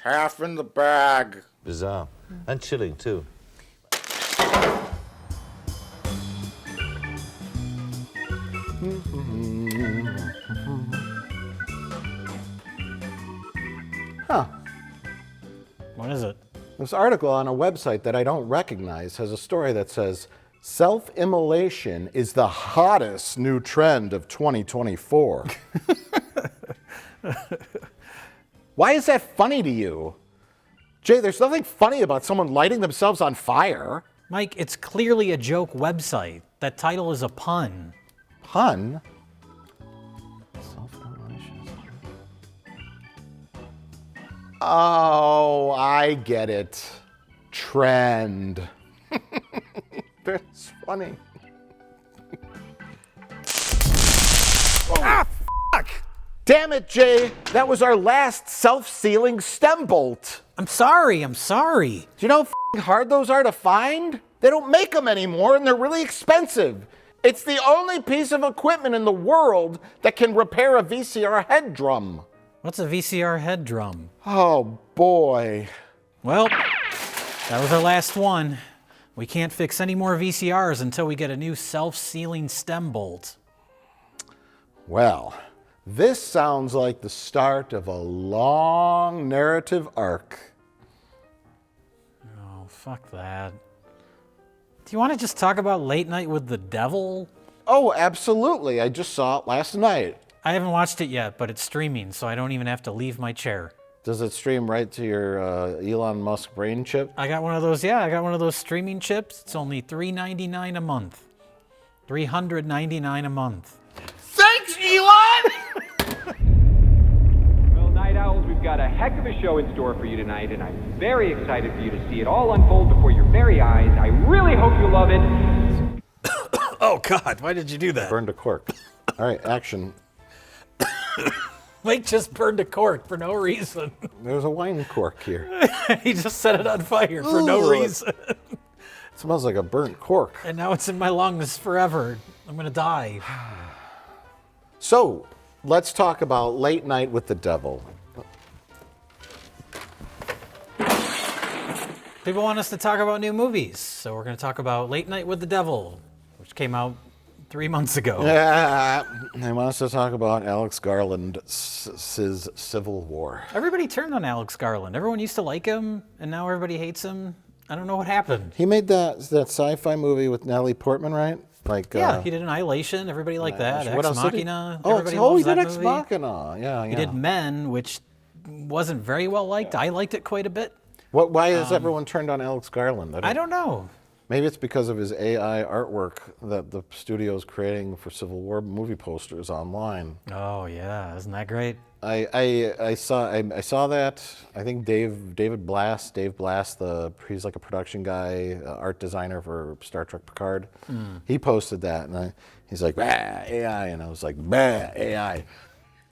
half in the bag. Bizarre. And chilling, too. Huh. What is it? This article on a website that I don't recognize has a story that says, self-immolation is the hottest new trend of 2024. Why is that funny to you? Jay, there's nothing funny about someone lighting themselves on fire. Mike, it's clearly a joke website. That title is a pun. Pun? Self-immolation. Oh, I get it. Trend. That's funny. Ah, fuck! Damn it, Jay. That was our last self-sealing stem bolt. I'm sorry. Do you know how hard those are to find? They don't make them anymore, and they're really expensive. It's the only piece of equipment in the world that can repair a VCR head drum. What's a VCR head drum? Oh, boy. Well, that was our last one. We can't fix any more VCRs until we get a new self-sealing stem bolt. Well, this sounds like the start of a long narrative arc. Oh, fuck that. Do you want to just talk about Late Night with the Devil? Oh, absolutely. I just saw it last night. I haven't watched it yet, but it's streaming, so I don't even have to leave my chair. Does it stream right to your Elon Musk brain chip? I got one of those, yeah, I got one of those streaming chips. It's only $3.99 a month. $399 a month. Thanks, Elon! Well, Night Owls, we've got a heck of a show in store for you tonight, and I'm very excited for you to see it all unfold before your very eyes. I really hope you love it. Oh, God, why did you do that? Burned a cork. All right, action. Mike just burned a cork for no reason. There's a wine cork here. He just set it on fire for no reason. It smells like a burnt cork. And now it's in my lungs forever. I'm going to die. So, let's talk about Late Night with the Devil. People want us to talk about new movies, so we're going to talk about Late Night with the Devil, which came out 3 months ago. They want us to talk about Alex Garland's Civil War. Everybody turned on Alex Garland. Everyone used to like him, and now everybody hates him. I don't know what happened. He made that sci-fi movie with Natalie Portman, right? Like yeah, he did Annihilation. Everybody liked that. What Ex else did he? Machina. Oh, Everybody he loves did that Ex movie. Machina. Yeah. He did Men, which wasn't very well liked. I liked it quite a bit. Why is everyone turned on Alex Garland? I don't know. Maybe it's because of his AI artwork that the studio's creating for Civil War movie posters online. Oh yeah, isn't that great? I saw that. I think Dave Blass, he's like a production guy, art designer for Star Trek Picard. He posted that, and he's like, bah, AI, and I was like, bah, AI.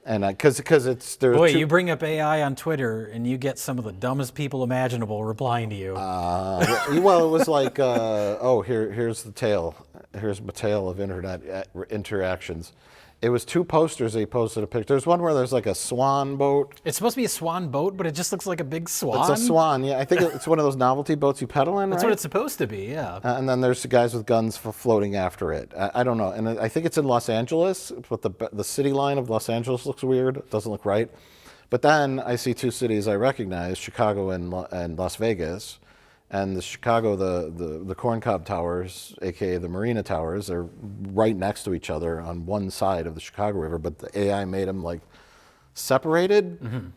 And because it's there. Boy, you bring up AI on Twitter, and you get some of the dumbest people imaginable replying to you. Well, it was like, here's the tale. Here's my tale of internet interactions. It was 2 posters that he posted a picture. There's one where there's like a swan boat. It's supposed to be a swan boat, but it just looks like a big swan. It's a swan, yeah. I think it's one of those novelty boats you pedal in, That's right? what it's supposed to be, yeah. And then there's the guys with guns floating after it. I don't know. And I think it's in Los Angeles, but the city line of Los Angeles looks weird. It doesn't look right. But then I see 2 cities I recognize, Chicago and Las Vegas. And the Chicago, the Corncob Towers, aka the Marina Towers, are right next to each other on one side of the Chicago River, but the AI made them like separated. Mm-hmm.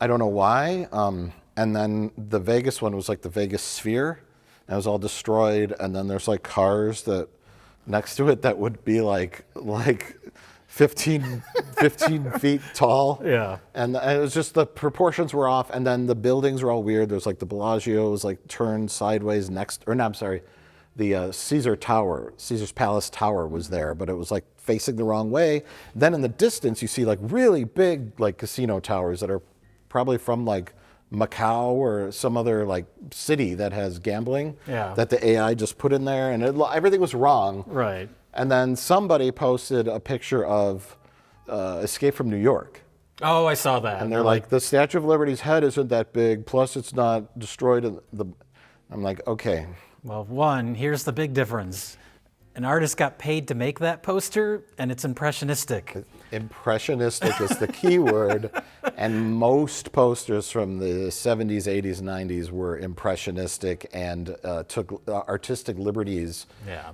I don't know why. And then the Vegas one was like the Vegas Sphere, and it was all destroyed. And then there's like cars that next to it that would be like 15 feet tall. Yeah. And it was just the proportions were off, and then the buildings were all weird. There's like the Bellagio was like turned sideways the Caesar's Palace Tower was there, but it was like facing the wrong way. Then in the distance, you see like really big like casino towers that are probably from like Macau or some other like city that has gambling. Yeah. That the AI just put in there, and everything was wrong. Right. And then somebody posted a picture of Escape from New York Oh, I saw that. And they're like, the Statue of Liberty's head isn't that big, plus it's not destroyed in the... I'm like, okay. well, one, here's the big difference. An artist got paid to make that poster, and it's impressionistic. Impressionistic is the key word, and most posters from the 70s, 80s, 90s were impressionistic and took artistic liberties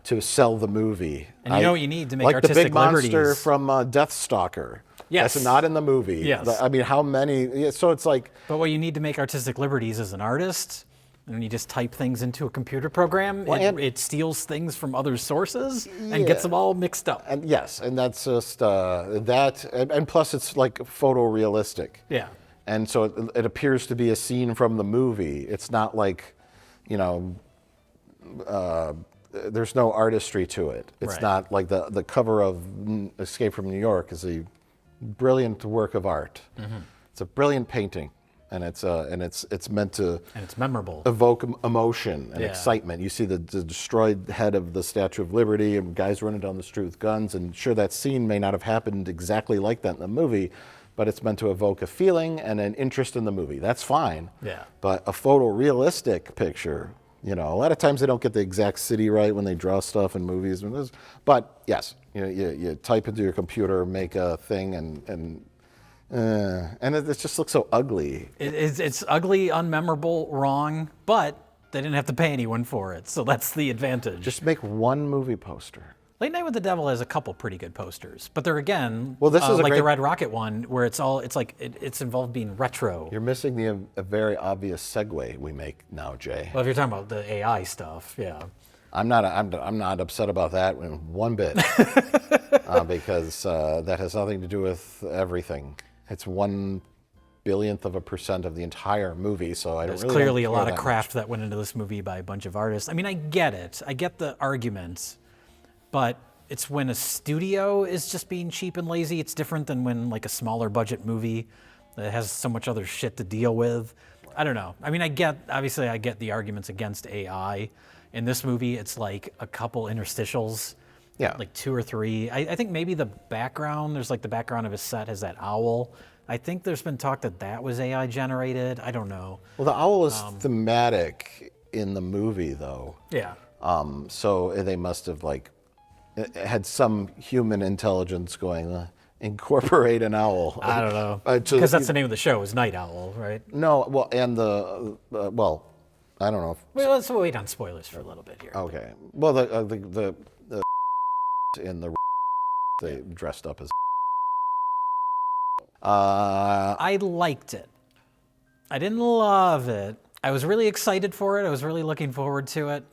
to sell the movie. And you know what you need to make like artistic the big liberties? monster from Deathstalker. Yes. That's not in the movie. Yes. I mean, how many? So it's like... But what you need to make artistic liberties as an artist, and you just type things into a computer program, it steals things from other sources and gets them all mixed up. And yes, and that's just that, and plus it's like photorealistic. Yeah. And so it appears to be a scene from the movie. It's not like, you know, there's no artistry to it. It's not like the cover of Escape from New York is a brilliant work of art. It's a brilliant painting. And it's meant to, and it's memorable, evoke emotion and excitement. You see the destroyed head of the Statue of Liberty and guys running down the street with guns, and sure, that scene may not have happened exactly like that in the movie, but it's meant to evoke a feeling and an interest in the movie. That's fine. Yeah. But a photorealistic picture, you know, a lot of times they don't get the exact city right when they draw stuff in movies. But yes, you type into your computer, make a thing, and it just looks so ugly. It's ugly, unmemorable, wrong, but they didn't have to pay anyone for it, so that's the advantage. Just make one movie poster. Late Night with the Devil has a couple pretty good posters, but they're again, well, this is like the Red Rocket one, where it's involved being retro. You're missing a very obvious segue we make now, Jay. Well, if you're talking about the AI stuff, yeah. I'm not upset about that in one bit, because that has nothing to do with everything. It's 1/1000% of the entire movie, so I don't really. There's clearly a lot of craft that went into this movie by a bunch of artists. I mean, I get it. I get the argument, but it's when a studio is just being cheap and lazy. It's different than when like a smaller budget movie that has so much other shit to deal with. I don't know. I mean, I get the arguments against AI. In this movie, it's like a couple interstitials. Yeah. Like 2 or 3. I think maybe the background, there's like the background of his set has that owl. I think there's been talk that was AI generated. I don't know. Well, the owl is thematic in the movie, though. Yeah. So they must have had some human intelligence going, incorporate an owl. I don't know. Because that's the name of the show, is Night Owl, right? No, well, and I don't know. Well, let's wait on spoilers for a little bit here. Okay. Well, the in the they dressed up as. I liked it. I didn't love it. I was really excited for it. I was really looking forward to it.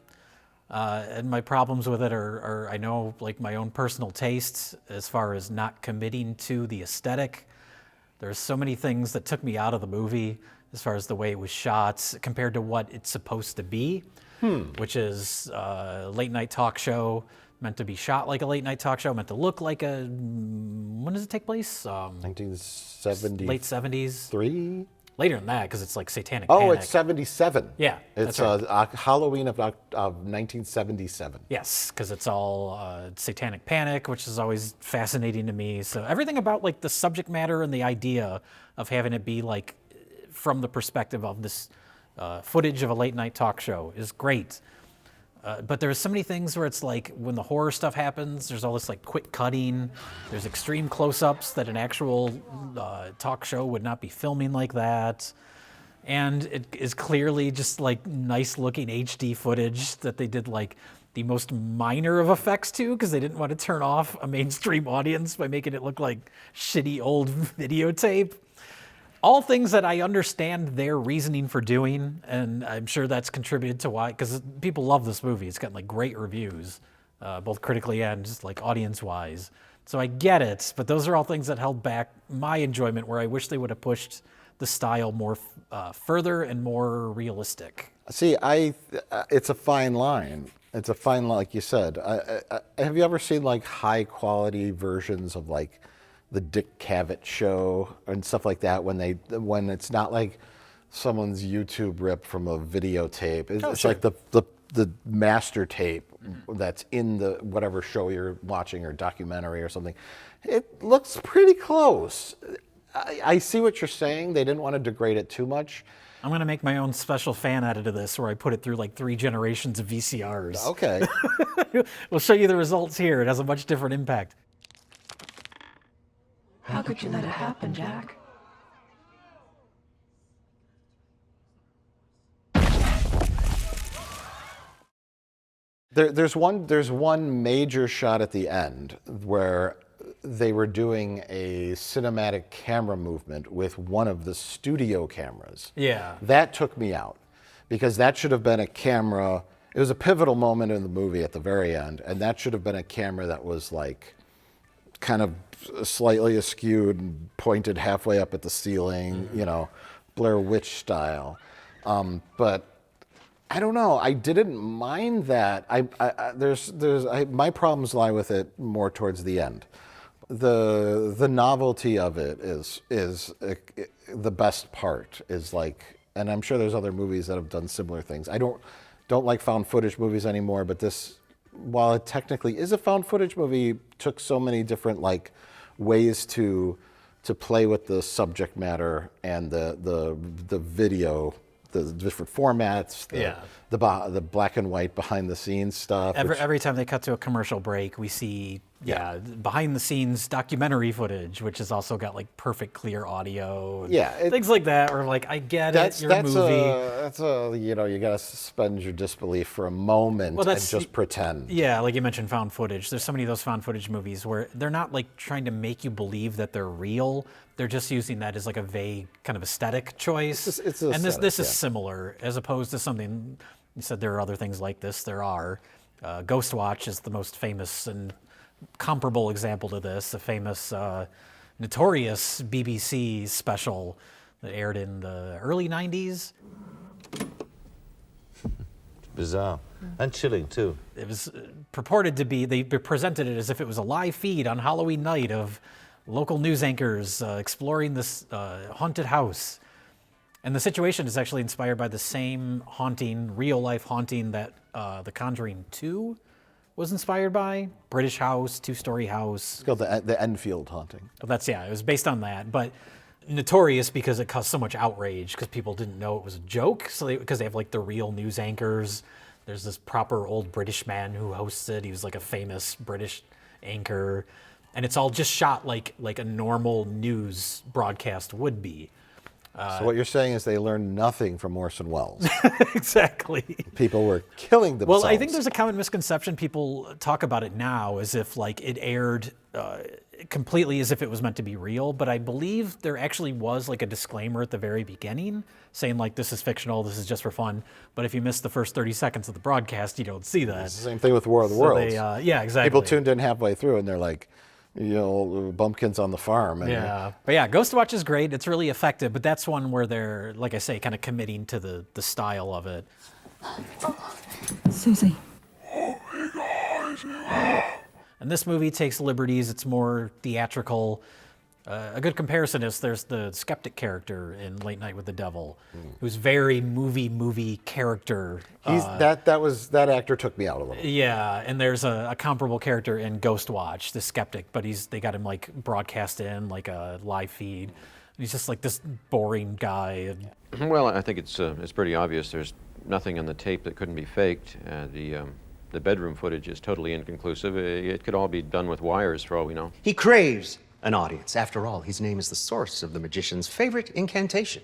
And my problems with it are I know, like my own personal tastes as far as not committing to the aesthetic. There's so many things that took me out of the movie as far as the way it was shot compared to what it's supposed to be, which is a late night talk show. Meant to be shot like a late night talk show, meant to look like a, when does it take place? 1970. Late 70s. 3? Later than that, because it's like Satanic Panic. Oh, it's 77. Yeah, it's that's right. Halloween of 1977. Yes, because it's all Satanic Panic, which is always fascinating to me. So everything about like the subject matter and the idea of having it be like from the perspective of this footage of a late night talk show is great. But there's so many things where it's like when the horror stuff happens, there's all this like quick cutting. There's extreme close-ups that an actual talk show would not be filming like that. And it is clearly just like nice looking HD footage that they did like the most minor of effects to because they didn't want to turn off a mainstream audience by making it look like shitty old videotape. All things that I understand their reasoning for doing, and I'm sure that's contributed to why, because people love this movie. It's gotten like great reviews, both critically and just like audience-wise. So I get it, but those are all things that held back my enjoyment, where I wish they would have pushed the style more further and more realistic. See, it's a fine line. It's a fine line, like you said. Have you ever seen like high-quality versions of like the Dick Cavett show and stuff like that when it's not like someone's YouTube rip from a videotape. It's like the master tape that's in the whatever show you're watching or documentary or something. It looks pretty close. I see what you're saying. They didn't want to degrade it too much. I'm going to make my own special fan edit of this where I put it through like 3 generations of VCRs. Okay. We'll show you the results here. It has a much different impact. How could you let it happen, Jack? There's one major shot at the end where they were doing a cinematic camera movement with one of the studio cameras. Yeah. That took me out because that should have been a camera. It was a pivotal moment in the movie at the very end, and that should have been a camera that was like kind of slightly askew and pointed halfway up at the ceiling, you know, Blair Witch style. But I don't know. I didn't mind that. My problems lie with it more towards the end. The novelty of it is the best part. Is like, and I'm sure there's other movies that have done similar things. I don't like found footage movies anymore, but this, while it technically is a found footage movie, took so many different like ways to play with the subject matter and the video, the different formats, the black and white behind the scenes stuff. Every time they cut to a commercial break, we see behind the scenes documentary footage, which has also got like perfect clear audio. And things like that. Or like, I get it, your movie. You know, you gotta suspend your disbelief for a moment and just pretend. Yeah, like you mentioned, found footage. There's so many of those found footage movies where they're not like trying to make you believe that they're real. They're just using that as like a vague kind of aesthetic choice. This is similar, as opposed to something. You said there are other things like this. There are. Ghost Watch is the most famous and comparable example to this. The famous, notorious BBC special that aired in the early 90s. Bizarre. And chilling, too. It was purported to be, they presented it as if it was a live feed on Halloween night of local news anchors exploring this haunted house. And the situation is actually inspired by the same haunting, real-life haunting that The Conjuring 2 was inspired by. British house, 2-story house. It's called the Enfield haunting. It was based on that. But notorious because it caused so much outrage because people didn't know it was a joke. So because they have like the real news anchors. There's this proper old British man who hosts it. He was like a famous British anchor. And it's all just shot like a normal news broadcast would be. So what you're saying is they learned nothing from Orson Welles. Exactly. People were killing themselves. Well, I think there's a common misconception. People talk about it now as if like it aired completely as if it was meant to be real. But I believe there actually was like a disclaimer at the very beginning saying like, this is fictional, this is just for fun. But if you miss the first 30 seconds of the broadcast, you don't see that. It's the same thing with War of the Worlds. Yeah, exactly. People tuned in halfway through and they're like, you know, bumpkins on the farm. And but yeah, Ghost Watch is great. It's really effective, but that's one where they're, like I say, kind of committing to the style of it. Susie. And this movie takes liberties. It's more theatrical. A good comparison is there's the skeptic character in Late Night with the Devil, who's very movie character. That actor took me out a little. Yeah, and there's a comparable character in Ghost Watch, the skeptic, but they got him like broadcast in like a live feed. And he's just like this boring guy. Well, I think it's pretty obvious. There's nothing on the tape that couldn't be faked. The bedroom footage is totally inconclusive. It could all be done with wires for all we know. He craves an audience. After all, his name is the source of the magician's favorite incantation.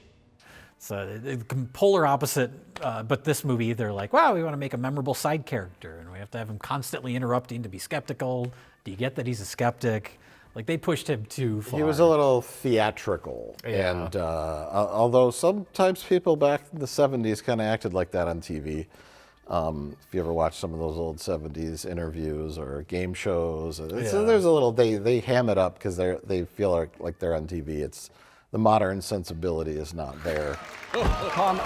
It's a polar opposite, but this movie, they're like, wow, we want to make a memorable side character, and we have to have him constantly interrupting to be skeptical. Do you get that he's a skeptic? Like, they pushed him too far. He was a little theatrical. Yeah. And although sometimes people back in the 70s kind of acted like that on TV. If you ever watch some of those old 70s interviews or game shows, so there's a little, they ham it up because they feel like they're on TV. It's the modern sensibility is not there. Come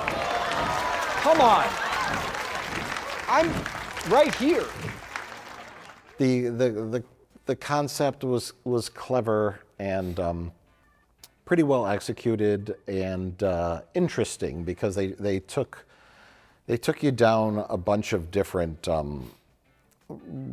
on. I'm right here. The concept was clever and pretty well executed and interesting because they took you down a bunch of different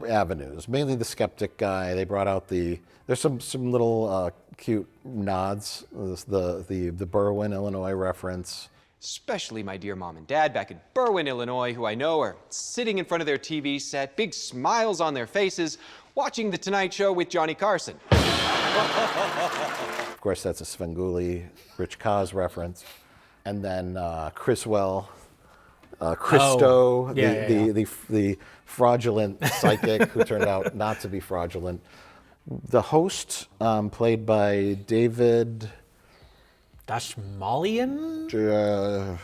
avenues, mainly the skeptic guy. They brought out there's some little cute nods, the Berwyn, Illinois reference. Especially my dear mom and dad back in Berwyn, Illinois, who I know are sitting in front of their TV set, big smiles on their faces, watching The Tonight Show with Johnny Carson. Of course, that's a Svengoolie, Rich Kaz reference. And then Christo, the fraudulent psychic who turned out not to be fraudulent. The host, played by David Dashmalian?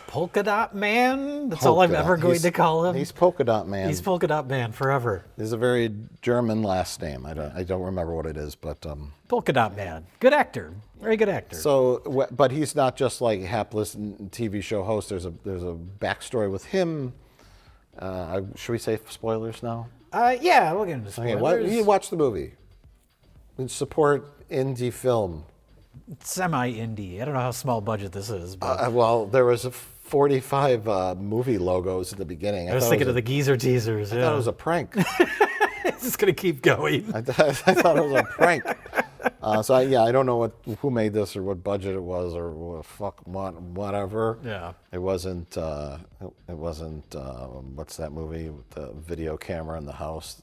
Polka Dot Man? That's all I'm ever going to call him. He's Polka Dot Man. He's Polka Dot Man forever. There's a very German last name. I don't remember what it is, but Polka Dot Man. Good actor. Very good actor. So, but he's not just like hapless TV show host. There's a backstory with him. Should we say spoilers now? Yeah, we'll get into spoilers. Okay, you watch the movie. We support indie film. Semi-indie. I don't know how small budget this is. But Well, there was 45 movie logos at the beginning. I was thinking of the geezer teasers. I thought it was a prank. It's just going to keep going. I thought it was a prank. I don't know who made this or what budget it was or whatever. Yeah. It wasn't. What's that movie with the video camera in the house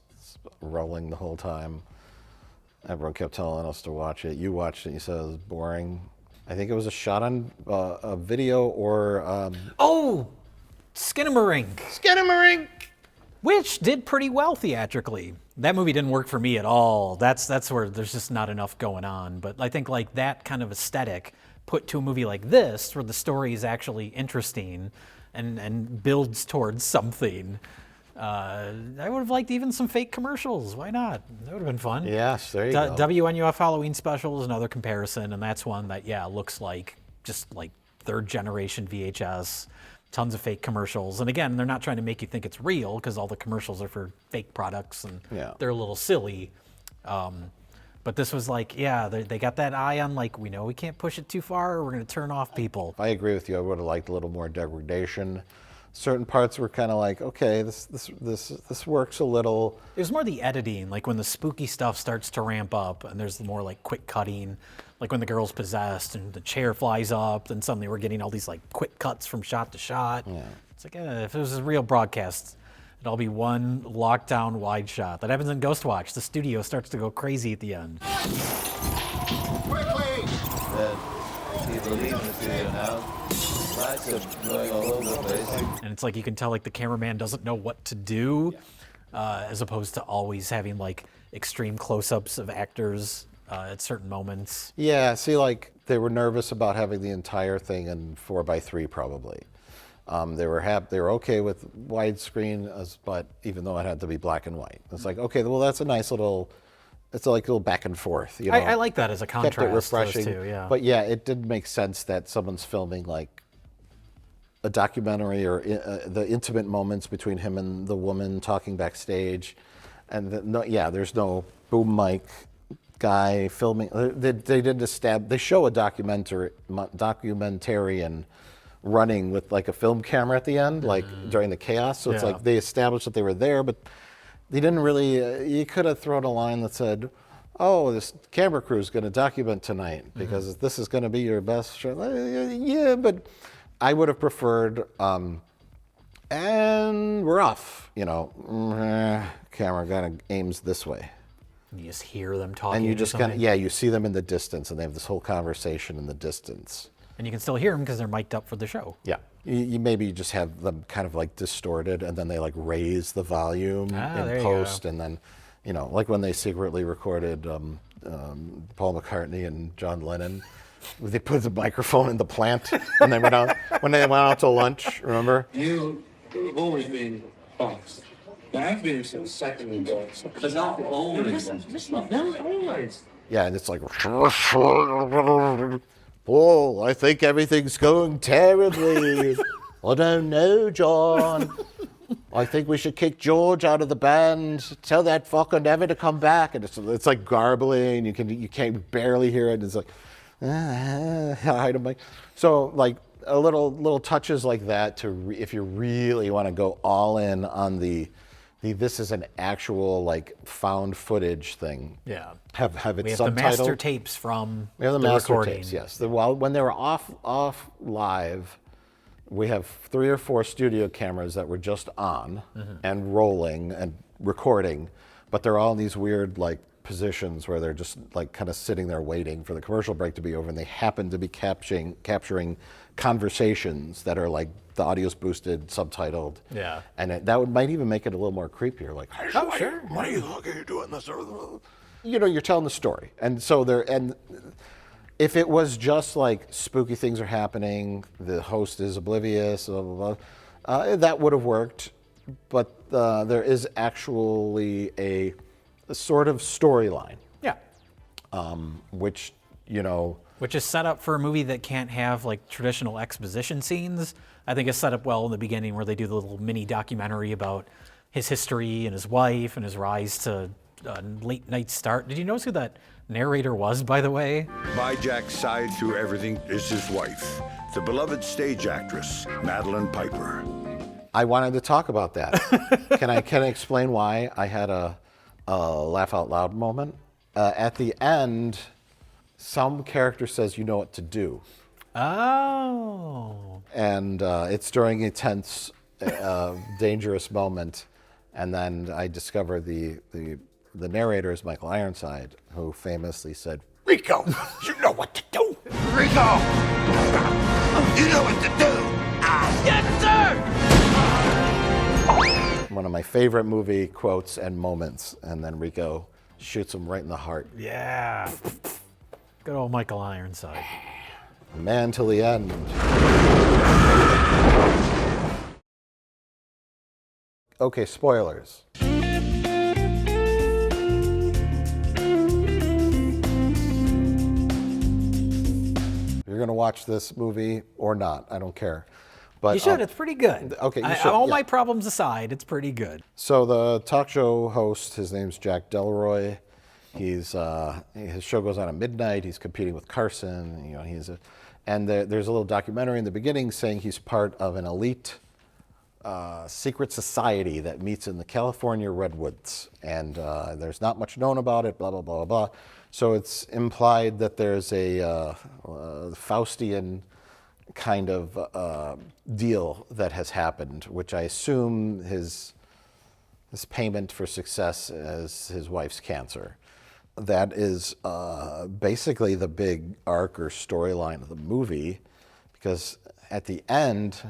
rolling the whole time? Everyone kept telling us to watch it. You watched it. And you said it was boring. I think it was a shot on a video or. Skinamarink, which did pretty well theatrically. That movie didn't work for me at all. That's where there's just not enough going on. But I think like that kind of aesthetic put to a movie like this, where the story is actually interesting and builds towards something. I would have liked even some fake commercials. Why not? That would have been fun. Yes, there you go. WNUF Halloween Special is another comparison, and that's one that, looks like just like third generation VHS. Tons of fake commercials. And again, they're not trying to make you think it's real because all the commercials are for fake products and they're a little silly. But this was like, they got that eye on like, we know we can't push it too far or we're going to turn off people. I agree with you. I would have liked a little more degradation. Certain parts were kind of like, okay, this works a little. It was more the editing, like when the spooky stuff starts to ramp up and there's more like quick cutting, like when the girl's possessed and the chair flies up, then suddenly we're getting all these like quick cuts from shot to shot. Yeah. It's like, if it was a real broadcast, it'd all be one lockdown wide shot. That happens in Ghostwatch. The studio starts to go crazy at the end. Quickly! People leave the studio now. Lights are going all over the place. And it's like you can tell like the cameraman doesn't know what to do, as opposed to always having like extreme close-ups of actors at certain moments. Yeah, see, like they were nervous about having the entire thing in 4:3 probably. They were okay with widescreen, but even though it had to be black and white, it's like, okay, well that's a nice little. It's like a little back and forth. You know? I like that as a contrast. Kept it refreshing. Those two, yeah. But yeah, it did make sense that someone's filming like a documentary or the intimate moments between him and the woman talking backstage, and there's no boom mic guy filming. They didn't They show a documentarian running with like a film camera at the end, like during the chaos. So it's like they established that they were there, but they didn't really. You could have thrown a line that said, "Oh, this camera crew is going to document tonight because this is going to be your best show." Yeah, but I would have preferred. And we're off. You know, camera kind of aims this way. You just hear them talking. And you just kind of you see them in the distance, and they have this whole conversation in the distance. And you can still hear them because they're mic'd up for the show. Yeah. You maybe just have them kind of like distorted, and then they like raise the volume in post, and then, you know, like when they secretly recorded Paul McCartney and John Lennon, they put the microphone in the plant when they went out to lunch. Remember? You've always been fast. I've been since second ago. But not always. Not always. Yeah, and it's like, Paul, I think everything's going terribly. I don't know, John. I think we should kick George out of the band. Tell that fucker never to come back. And it's like garbling. You can't barely hear it. It's like, so like a little touches like that if you really want to go all in on the this is an actual like found footage thing. Yeah. Have it We have the subtitled. master tapes from We have the the master recording. tapes, yes. When they were off live, we have 3 or 4 studio cameras that were just on and rolling and recording, but they're all in these weird like positions where they're just like kind of sitting there waiting for the commercial break to be over, and they happen to be capturing conversations that are like the audio's boosted, subtitled. Yeah. And might even make it a little more creepier. Like, Oh, sure. why are you doing this? You know, you're telling the story, and so if it was just like spooky things are happening, the host is oblivious, blah, blah, blah, that would have worked. But there is actually a sort of storyline, Yeah. which, you know, Which is set up for a movie that can't have like traditional exposition scenes. I think it's set up well in the beginning where they do the little mini documentary about his history and his wife and his rise to late night start. Did you notice who that narrator was, by the way? By Jack's side through everything is his wife, the beloved stage actress, Madeline Piper. I wanted to talk about that. Can I explain why I had a laugh out loud moment? At the end, some character says, "You know what to do." Oh. And it's during a tense, dangerous moment. And then I discover the narrator is Michael Ironside, who famously said, "Rico, you know what to do." Rico! You know what to do! One of my favorite movie quotes and moments. And then Rico shoots him right in the heart. Yeah. Good old Michael Ironside. Man till the end. Okay, spoilers. You're gonna watch this movie or not, I don't care. But You should. It's pretty good. Okay, you should, All yeah. my problems aside, it's pretty good. So the talk show host, his name's Jack Delroy. He's his show goes on at midnight. He's competing with Carson. You know, there's a little documentary in the beginning saying he's part of an elite secret society that meets in the California redwoods, and there's not much known about it. Blah blah blah blah. So it's implied that there's a Faustian kind of deal that has happened, which I assume his payment for success is his wife's cancer. That is basically the big arc or storyline of the movie, because at the end,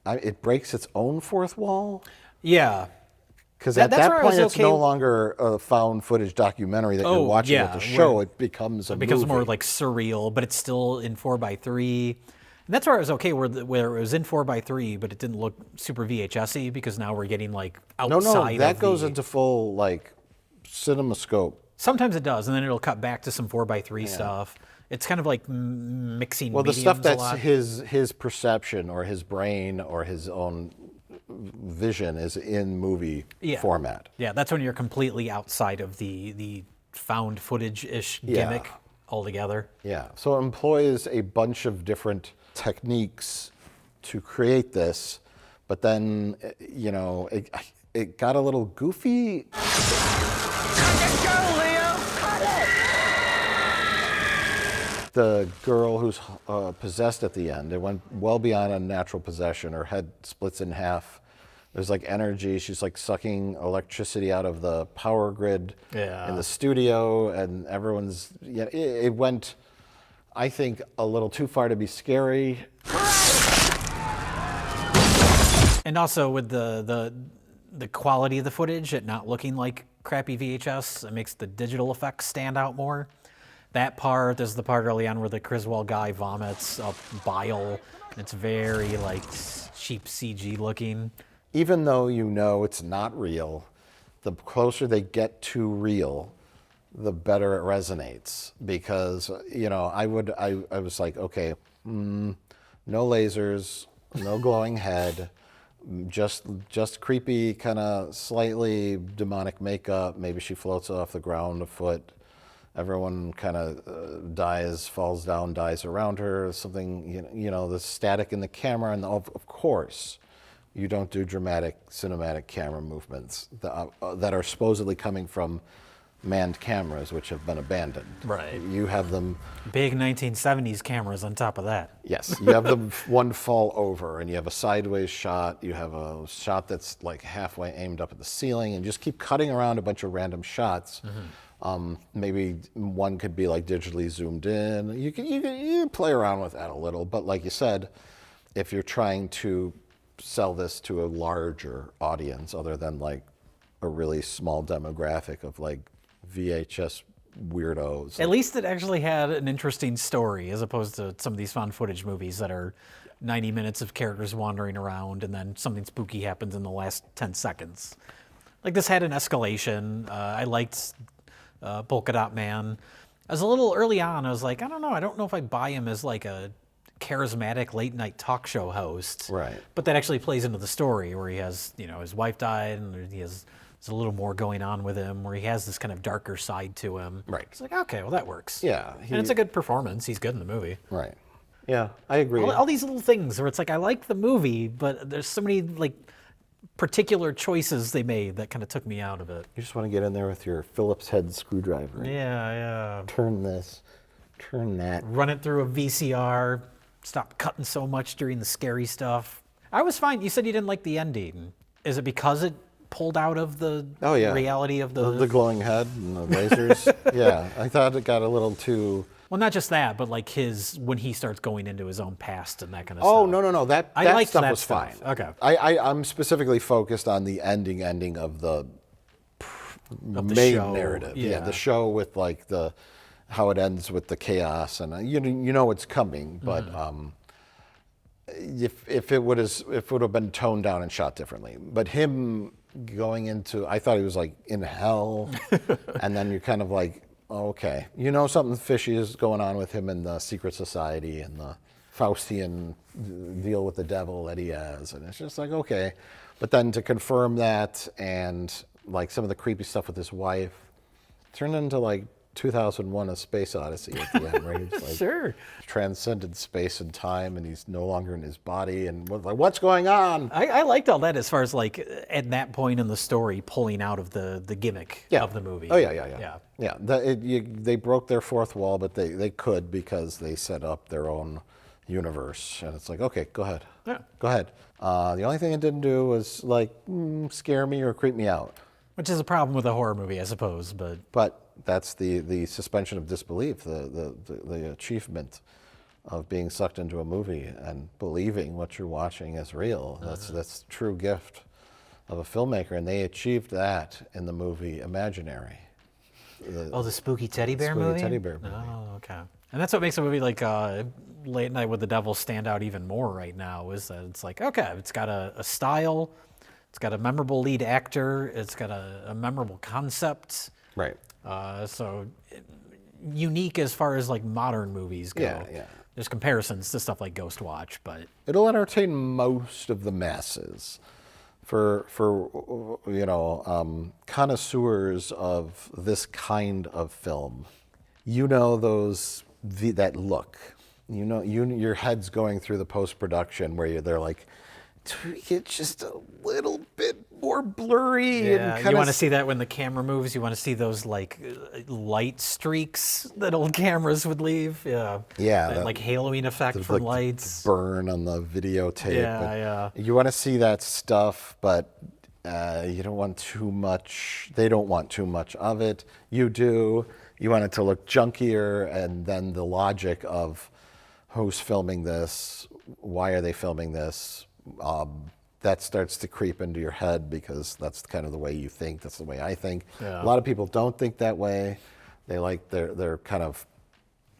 it breaks its own fourth wall. Yeah. Because That- at that's that where I point, was it's okay- no longer a found footage documentary that Oh, you're watching yeah, at the show. where- It becomes a It becomes movie. more like surreal, but it's still in 4:3. And that's where I was okay, where it was in 4:3, but it didn't look super VHS-y, because now we're getting like No, outside that of goes the... into full like CinemaScope. Sometimes it does, and then it'll cut back to some 4:3 stuff. It's kind of like mixing Well, the stuff mediums a that's lot. his perception or his brain or his own vision is in movie Yeah. format. Yeah, that's when you're completely outside of the found footage-ish Yeah. gimmick altogether. Yeah, so it employs a bunch of different techniques to create this, but then, you know, it got a little goofy. The girl who's possessed at the end, it went well beyond a natural possession. Her head splits in half. There's like energy. She's like sucking electricity out of the power grid in the studio, and everyone's. Yeah, it went, I think, a little too far to be scary. And also with the quality of the footage, it not looking like crappy VHS, it makes the digital effects stand out more. That part, there's the part early on where the Criswell guy vomits up bile, and it's very like cheap CG looking. Even though you know it's not real, the closer they get to real, the better it resonates. Because, you know, I was like, okay, no lasers, no glowing head, just creepy, kind of slightly demonic makeup. Maybe she floats off the ground a foot. Everyone kind of dies, falls down, dies around her. Something, you know, the static in the camera, and of course, you don't do dramatic cinematic camera movements that are supposedly coming from manned cameras, which have been abandoned. Right. You have them. Big 1970s cameras on top of that. Yes, you have them one fall over, and you have a sideways shot. You have a shot that's like halfway aimed up at the ceiling, and just keep cutting around a bunch of random shots. Maybe one could be like digitally zoomed in. You can play around with that a little, but like you said, if you're trying to sell this to a larger audience other than like a really small demographic of like VHS weirdos. At least it actually had an interesting story as opposed to some of these found footage movies that are 90 minutes of characters wandering around and then something spooky happens in the last 10 seconds. Like this had an escalation. I liked Polka Dot Man. I was a little early on, I was like, I don't know if I buy him as like a charismatic late night talk show host. Right. But that actually plays into the story where he has, his wife died and there's a little more going on with him where he has this kind of darker side to him. Right. It's like, okay, well that works. Yeah. And it's a good performance. He's good in the movie. Right. Yeah, I agree. All these little things where it's like, I like the movie, but there's so many like particular choices they made that kind of took me out of it. You just want to get in there with your Phillips head screwdriver. Yeah. Turn this, turn that. Run it through a VCR. Stop cutting so much during the scary stuff. I was fine. You said you didn't like the ending. Is it because it pulled out of the reality of the glowing head and the lasers? Yeah, I thought it got a little too... Well, not just that, but like when he starts going into his own past and that kind of stuff. Oh, no. That liked stuff that was stuff. fine. Okay. I'm specifically focused on the ending of the main show. narrative. Yeah, the show with like how it ends with the chaos, and you know it's coming, but if it would have been toned down and shot differently. But him going into, I thought he was like in hell, and then you're kind of like, oh, okay, something fishy is going on with him in the secret society and the Faustian deal with the devil that he has, and it's just like, okay. But then to confirm that and like some of the creepy stuff with his wife turned into like 2001: A Space Odyssey at the end, right? It's like Sure. Transcended space and time, and he's no longer in his body, and like, what's going on? I liked all that as far as like at that point in the story pulling out of the gimmick of the movie. Oh yeah. They broke their fourth wall, but they could because they set up their own universe, and it's like, okay, go ahead. Yeah. Go ahead. The only thing it didn't do was like scare me or creep me out. Which is a problem with a horror movie, I suppose, But that's the suspension of disbelief, the achievement of being sucked into a movie and believing what you're watching is real. That's the true gift of a filmmaker, and they achieved that in the movie Imaginary. The spooky teddy bear Spooky movie? Teddy Bear movie. Oh, okay. And that's what makes a movie like Late Night with the Devil stand out even more right now, is that it's like, okay, it's got a style, it's got a memorable lead actor, it's got a memorable concept. Right. So unique as far as like modern movies go. Yeah. There's comparisons to stuff like Ghost Watch, but it'll entertain most of the masses. For connoisseurs of this kind of film, that look, your head's going through the post-production where they're like, tweak it just a little bit more blurry. yeah, and you want to see that when the camera moves. You want to see those like light streaks that old cameras would leave. Yeah, that like haloing effect from lights, burn on the videotape. Yeah. You want to see that stuff, but you don't want too much. They don't want too much of it. You do. You want it to look junkier, and then the logic of who's filming this, why are they filming this? That starts to creep into your head because that's kind of the way you think. That's the way I think. Yeah. A lot of people don't think that way. They're kind of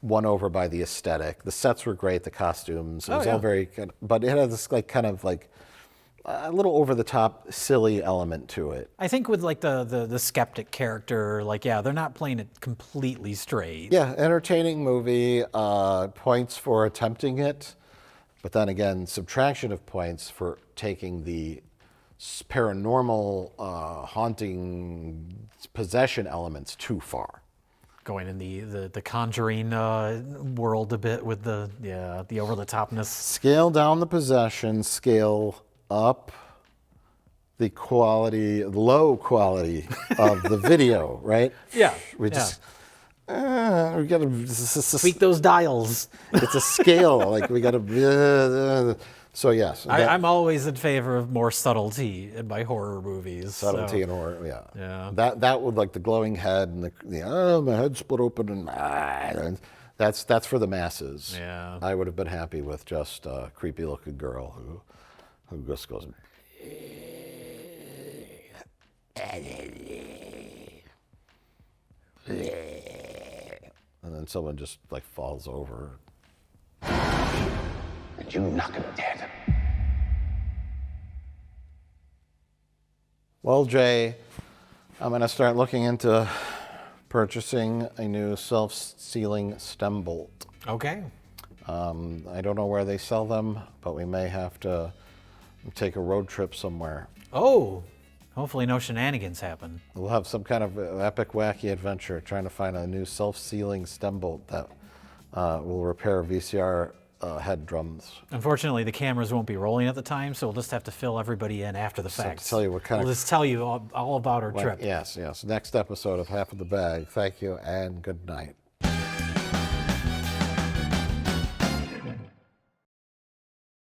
won over by the aesthetic. The sets were great, the costumes. It was all very good, but it had this kind of a little over the top, silly element to it. I think with like the skeptic character, they're not playing it completely straight. Yeah, entertaining movie, points for attempting it. But then again, subtraction of points for taking the paranormal, haunting, possession elements too far. Going in the Conjuring world a bit with the over the topness. Scale down the possession, scale up the low quality of the video, right? Yeah. We just we gotta Tweak those dials. It's a scale. Like we gotta. So yes, I'm always in favor of more subtlety in my horror movies. subtlety so. and horror. Yeah. Yeah. That would like the glowing head and my head split open and that's for the masses. Yeah. I would have been happy with just a creepy looking girl who just goes. And then someone just like falls over. And you knock him dead. Well, Jay, I'm going to start looking into purchasing a new self-sealing stem bolt. Okay. I don't know where they sell them, but we may have to take a road trip somewhere. Oh, hopefully no shenanigans happen. We'll have some kind of epic, wacky adventure trying to find a new self-sealing stem bolt that will repair VCR head drums. Unfortunately, the cameras won't be rolling at the time, so we'll just have to fill everybody in after the fact. To tell you what kind we'll just tell you all about our trip. Yes. Next episode of Half of the Bag. Thank you and good night.